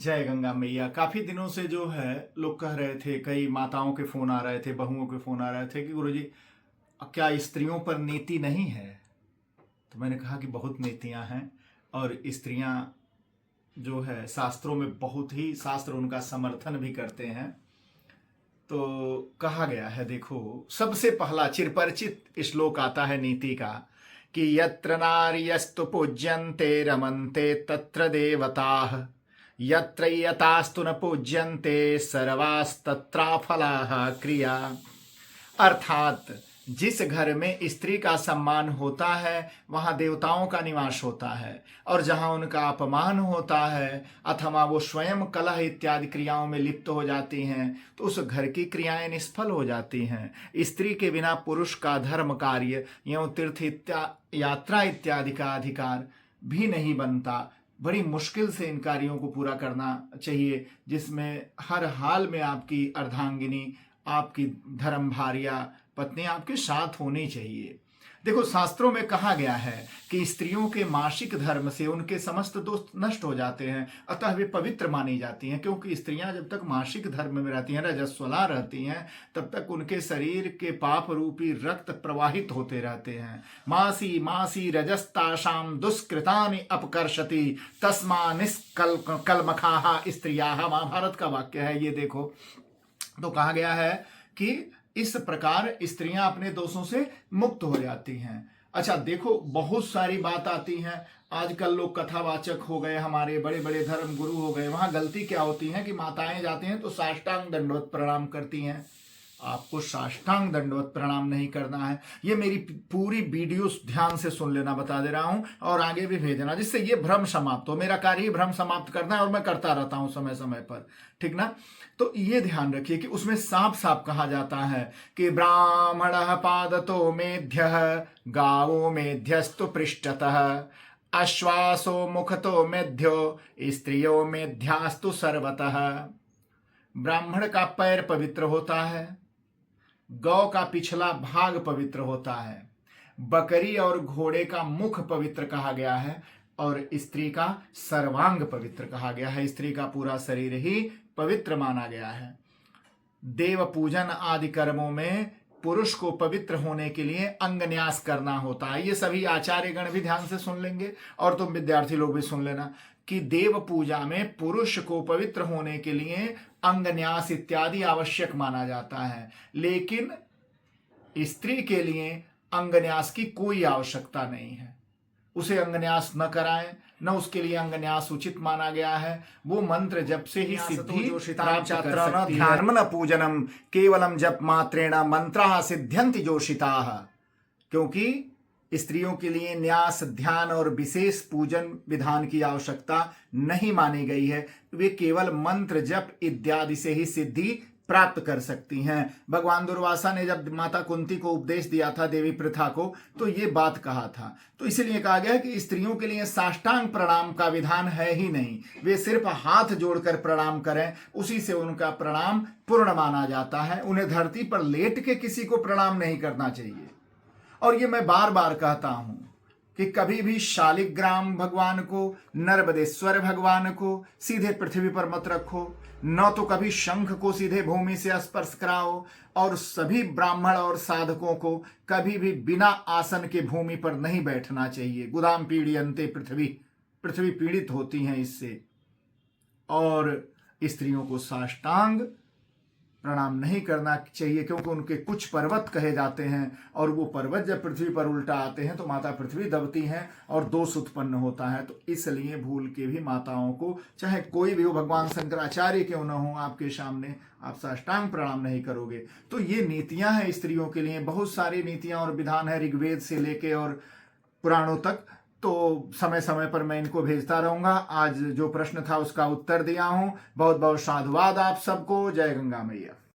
जय गंगा मैया। काफी दिनों से जो है लोग कह रहे थे, कई माताओं के फोन आ रहे थे, बहुओं के फोन आ रहे थे कि गुरुजी क्या स्त्रियों पर नीति नहीं है। तो मैंने कहा कि बहुत नीतियां हैं और स्त्रियां जो है शास्त्रों में बहुत ही, शास्त्र उनका समर्थन भी करते हैं। तो कहा गया है, देखो सबसे पहला चिरपरिचित श्लोक आता है नीति का कि यत्र नार्यस्तु पूज्यन्ते रमन्ते तत्र देवताः, यत्र यतास्तु न पूज्यन्ते सर्वास्तत्राफलाः क्रिया। अर्थात जिस घर में स्त्री का सम्मान होता है वहां देवताओं का निवास होता है, और जहां उनका अपमान होता है अथवा वो स्वयं कलह इत्यादि क्रियाओं में लिप्त हो जाती हैं तो उस घर की क्रियाएं निष्फल हो जाती हैं। स्त्री के बिना पुरुष का धर्म कार्य एवं तीर्थ यात्रा इत्यादि का अधिकार भी नहीं बनता। बड़ी मुश्किल से इन कार्यों को पूरा करना चाहिए, जिसमें हर हाल में आपकी अर्धांगिनी, आपकी धर्म भार्या पत्नी आपके साथ होनी चाहिए। देखो शास्त्रों में कहा गया है कि स्त्रियों के मासिक धर्म से उनके समस्त दोष नष्ट हो जाते हैं, अतः वे पवित्र मानी जाती हैं। क्योंकि स्त्रियां जब तक मासिक धर्म में रहती हैं, रजस्वला रहती हैं, तब तक उनके शरीर के पाप रूपी रक्त प्रवाहित होते रहते हैं। मासी मासी रजस्ताशाम दुष्कृतानि अपकर्षति तस्मा निष्कल्मषाः स्त्रियाः। महाभारत का वाक्य है ये, देखो। तो कहा गया है कि इस प्रकार स्त्रियां अपने दोषों से मुक्त हो जाती हैं। अच्छा देखो, बहुत सारी बात आती हैं। आजकल लोग कथावाचक हो गए, हमारे बड़े बड़े धर्म गुरु हो गए। वहां गलती क्या होती है कि माताएं जाती हैं तो साष्टांग दंडवत प्रणाम करती हैं। आपको साष्टांग दंडवत प्रणाम नहीं करना है। ये मेरी पूरी वीडियो ध्यान से सुन लेना, बता दे रहा हूं, और आगे भी भेजना, जिससे ये भ्रम समाप्त हो। मेरा कार्य ही भ्रम समाप्त करना है और मैं करता रहता हूं समय समय पर, ठीक ना। तो ये ध्यान रखिए कि उसमें साफ साफ कहा जाता है कि ब्राह्मण पादतो मेध्य गावो मेध्यस्तु पृष्ठतः अश्वासो मुखतो मेध्यो स्त्रियो मेध्यास्तु सर्वतः। ब्राह्मण का पैर पवित्र होता है, गौ का पिछला भाग पवित्र होता है, बकरी और घोड़े का मुख पवित्र कहा गया है, और स्त्री का सर्वांग पवित्र कहा गया है। स्त्री का पूरा शरीर ही पवित्र माना गया है। देव पूजन आदि कर्मों में पुरुष को पवित्र होने के लिए अंगन्यास करना होता है। ये सभी आचार्य गण भी ध्यान से सुन लेंगे और तुम विद्यार्थी लोग भी सुन लेना कि देव पूजा में पुरुष को पवित्र होने के लिए अंगन्यास इत्यादि आवश्यक माना जाता है, लेकिन स्त्री के लिए अंगन्यास की कोई आवश्यकता नहीं है। उसे अंगन्यास न कराएं, न उसके लिए अंगन्यास उचित माना गया है। वो मंत्र जप से ही सिद्धि प्राप्त कर सकती है। ध्यानम न पूजनम केवलम जप मात्रेण मंत्राः सिद्ध्यन्ति जोषिताः। क्योंकि स्त्रियों के लिए न्यास, ध्यान और विशेष पूजन विधान की आवश्यकता नहीं मानी गई है। वे केवल मंत्र जप इत्यादि से ही सिद्धि प्राप्त कर सकती हैं। भगवान दुर्वासा ने जब माता कुंती को उपदेश दिया था देवी प्रथा को, तो ये बात कहा था। तो इसीलिए कहा गया कि स्त्रियों के लिए साष्टांग प्रणाम का विधान है ही नहीं। वे सिर्फ हाथ जोड़कर प्रणाम करें, उसी से उनका प्रणाम पूर्ण माना जाता है। उन्हें धरती पर लेट के किसी को प्रणाम नहीं करना चाहिए। और ये मैं बार बार कहता हूं कि कभी भी शालिग्राम भगवान को, नर्मदेश्वर भगवान को सीधे पृथ्वी पर मत रखो, न तो कभी शंख को सीधे भूमि से स्पर्श कराओ, और सभी ब्राह्मण और साधकों को कभी भी बिना आसन के भूमि पर नहीं बैठना चाहिए। गुदाम पीड़यन्ते पृथ्वी, पृथ्वी पीड़ित होती हैं इससे। और स्त्रियों को साष्टांग प्रणाम नहीं करना चाहिए, क्योंकि उनके कुछ पर्वत कहे जाते हैं, और वो पर्वत जब पृथ्वी पर उल्टा आते हैं तो माता पृथ्वी दबती हैं और दोष उत्पन्न होता है। तो इसलिए भूल के भी माताओं को, चाहे कोई भी हो, भगवान शंकराचार्य क्यों न हो, आपके सामने आप साष्टांग प्रणाम नहीं करोगे। तो ये नीतियां हैं स्त्रियों के लिए, बहुत सारी नीतियां और विधान है ऋग्वेद से लेके और पुराणों तक। तो समय समय पर मैं इनको भेजता रहूंगा। आज जो प्रश्न था उसका उत्तर दिया हूं। बहुत बहुत साधुवाद आप सबको। जय गंगा मैया।